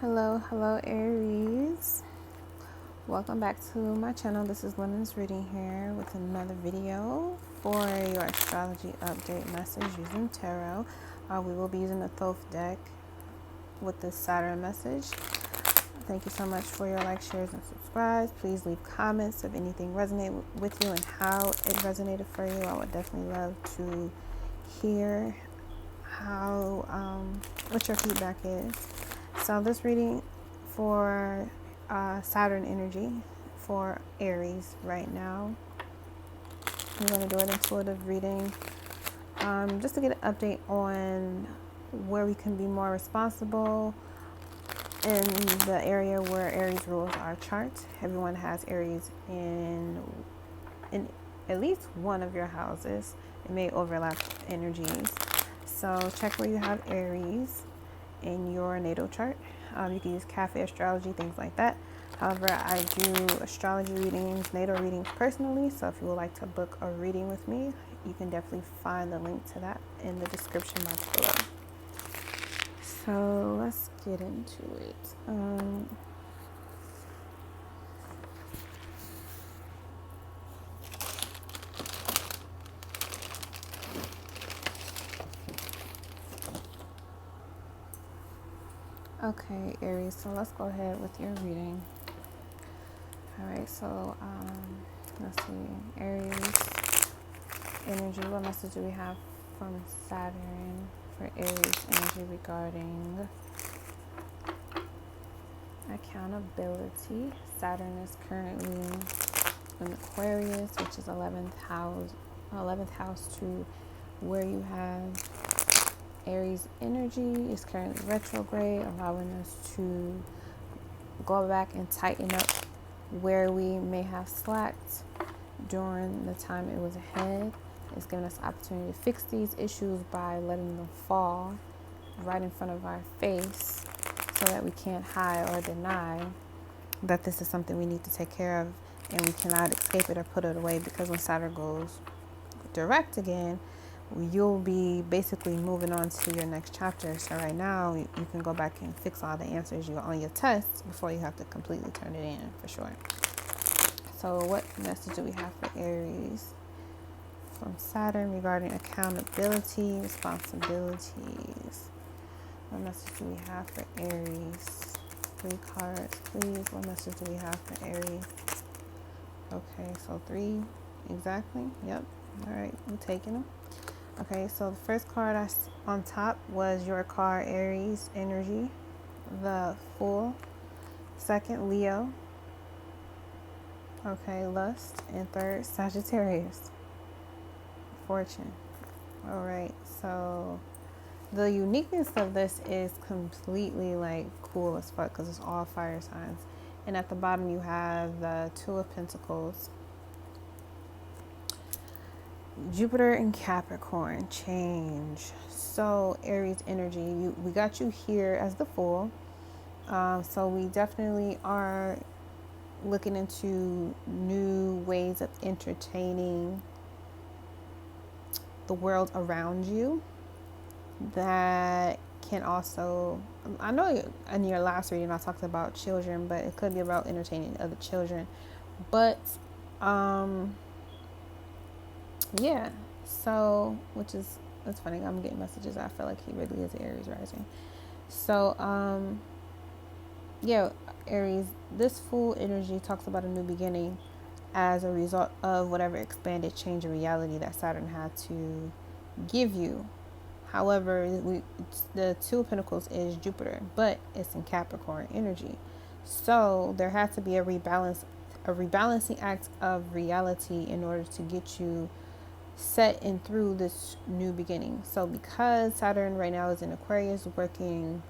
Hello Aries. Welcome back to my channel. This is Women's Reading here with another video for your astrology update message using tarot. We will be using the Thoth deck with this Saturn message. Thank you so much for your likes, shares, and subscribes. Please leave comments if anything resonated with you and how it resonated for you. I would definitely love to hear what your feedback is. So this reading for Saturn energy for Aries right now. I'm going to do an intuitive reading just to get an update on where we can be more responsible in the area where Aries rules our chart. Everyone has Aries in at least one of your houses. It may overlap energies. So check where you have Aries in your natal chart. You can use cafe astrology, things like that. However, I do astrology readings, natal readings personally. So if you would like to book a reading with me, you can definitely find the link to that in the description box below. So let's get into it. Okay, Aries, so let's go ahead with your reading. All right, so let's see. Aries energy, what message do we have from Saturn for Aries energy regarding accountability? Saturn is currently in Aquarius, which is 11th house to where you have Aries energy is currently retrograde, allowing us to go back and tighten up where we may have slacked during the time it was ahead. It's giving us the opportunity to fix these issues by letting them fall right in front of our face so that we can't hide or deny that this is something we need to take care of and we cannot escape it or put it away, because when Saturn goes direct again, you'll be basically moving on to your next chapter. So right now you can go back and fix all the answers you on your tests before you have to completely turn it in, for sure. So what message do we have for Aries from Saturn regarding accountability, responsibilities? What message do we have for Aries? 3 cards, please. What message do we have for Aries? Okay, so 3 exactly. Yep. All right, we're taking them. Okay, so the first card on top was your card, Aries energy, the Fool. Second, Leo. Okay, Lust. And third, Sagittarius, Fortune. All right, so the uniqueness of this is completely like cool as fuck because it's all fire signs. And at the bottom you have the Two of Pentacles, Jupiter and Capricorn, change. So Aries energy, we got you here as the Fool. So we definitely are looking into new ways of entertaining the world around you. That can also, I know in your last reading I talked about children, but it could be about entertaining other children. But yeah, so it's funny, I'm getting messages. I feel like he really is Aries rising. So yeah, Aries, this Fool energy talks about a new beginning as a result of whatever expanded change of reality that Saturn had to give you. However, the Two of Pentacles is Jupiter, but it's in Capricorn energy. So there has to be a rebalancing act of reality in order to get you set and through this new beginning. So because Saturn right now is in Aquarius, working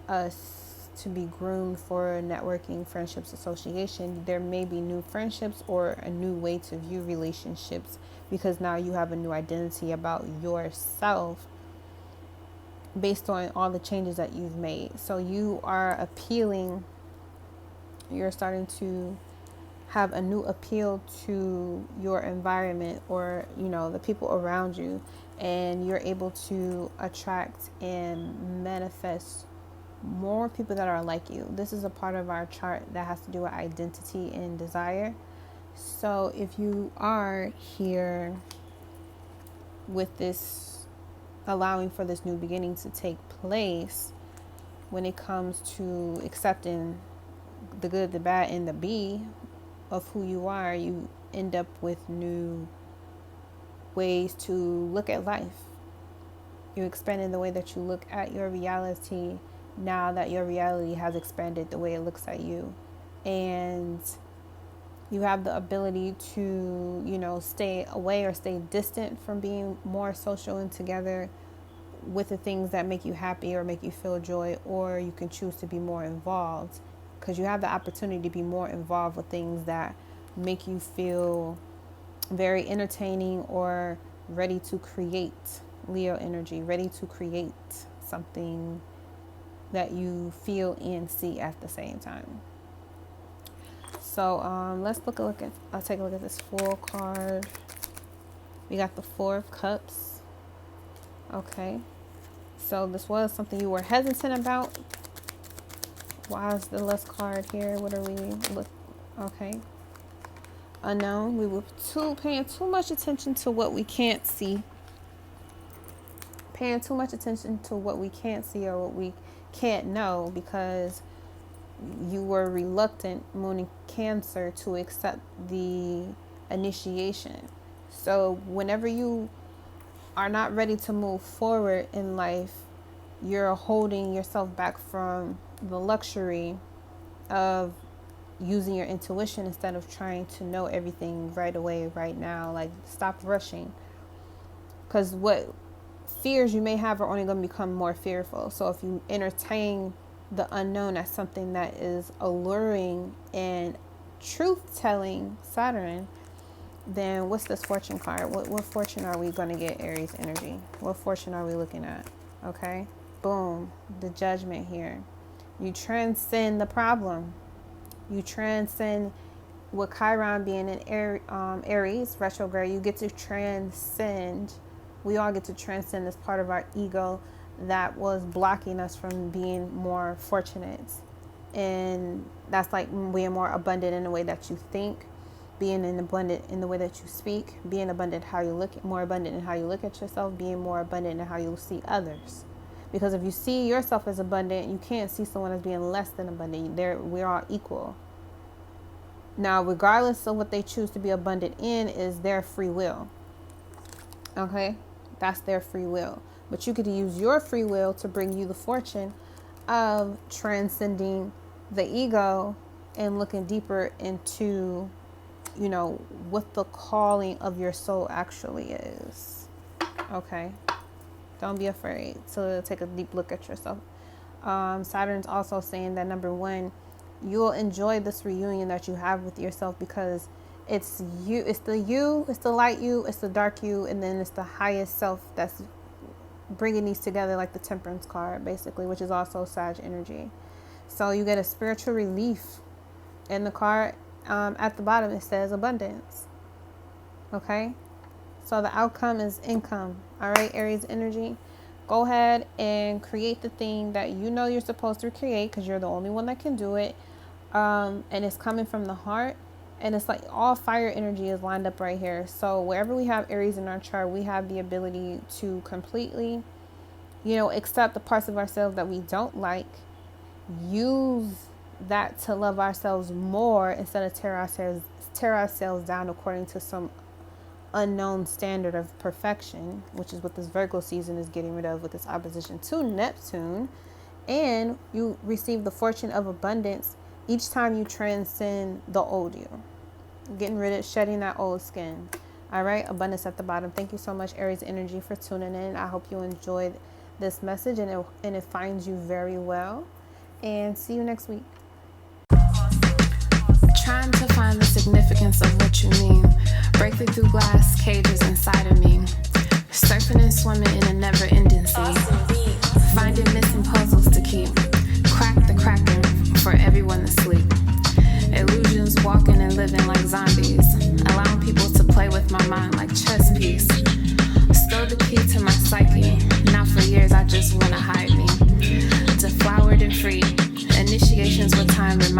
us to be groomed for networking, friendships, association, there may be new friendships or a new way to view relationships, because now you have a new identity about yourself based on all the changes that you've made. So you are appealing, you're starting to have a new appeal to your environment or, the people around you, and you're able to attract and manifest more people that are like you. This is a part of our chart that has to do with identity and desire. So if you are here with this, allowing for this new beginning to take place, when it comes to accepting the good, the bad, and the be of who you are, you end up with new ways to look at life. You're expanding the way that you look at your reality now that your reality has expanded the way it looks at you. And you have the ability to, stay away or stay distant from being more social and together with the things that make you happy or make you feel joy, or you can choose to be more involved, because you have the opportunity to be more involved with things that make you feel very entertaining or ready to create. Leo energy, ready to create something that you feel and see at the same time. So let's I'll take a look at this Fool card. We got the Four of Cups. Okay, so this was something you were hesitant about. Why is the last card here? What are we okay, unknown. We were paying too much attention to what we can't see. Paying too much attention to what we can't see or what we can't know, because you were reluctant, Moon in Cancer, to accept the initiation. So whenever you are not ready to move forward in life, you're holding yourself back from the luxury of using your intuition instead of trying to know everything right away, right now. Like, stop rushing, because what fears you may have are only going to become more fearful. So if you entertain the unknown as something that is alluring and truth-telling, Saturn, then what's this Fortune card? What fortune are we going to get, Aries energy? What fortune are we looking at? Okay, boom, the Judgment here. You transcend the problem. You transcend, with Chiron being in Aries retrograde, you get to transcend. We all get to transcend this part of our ego that was blocking us from being more fortunate. And that's like being more abundant in the way that you think, being abundant in the way that you speak, being abundant how you look, more abundant in how you look at yourself, being more abundant in how you see others. Because if you see yourself as abundant, you can't see someone as being less than abundant. We're all equal. Now, regardless of what they choose to be abundant in, is their free will. Okay? That's their free will. But you could use your free will to bring you the fortune of transcending the ego and looking deeper into, what the calling of your soul actually is. Okay? Don't be afraid to take a deep look at yourself. Saturn's also saying that, number one, you'll enjoy this reunion that you have with yourself, because it's you, it's the light you, it's the dark you, and then it's the highest self that's bringing these together, like the Temperance card, basically, which is also Sag energy. So you get a spiritual relief. In the card, at the bottom, it says abundance. Okay? So the outcome is income. All right, Aries energy. Go ahead and create the thing that you know you're supposed to create, because you're the only one that can do it. And it's coming from the heart. And it's like all fire energy is lined up right here. So wherever we have Aries in our chart, we have the ability to completely, accept the parts of ourselves that we don't like. Use that to love ourselves more instead of tear ourselves down according to some unknown standard of perfection, which is what this Virgo season is getting rid of with this opposition to Neptune. And you receive the fortune of abundance each time you transcend the old you, shedding that old skin. All right, abundance at the bottom. Thank you so much, Aries energy, for tuning in. I hope you enjoyed this message and it finds you very well. And see you next week. Trying to find the significance of what you mean. Breaking through glass cages inside of me. Surfing and swimming in a never-ending sea. Finding missing puzzles to keep. Crack the cracking for everyone to sleep. Illusions walking and living like zombies. Allowing people to play with my mind like chess piece. Stole the key to my psyche. Now for years I just wanna hide me. Deflowered and initiations with time remind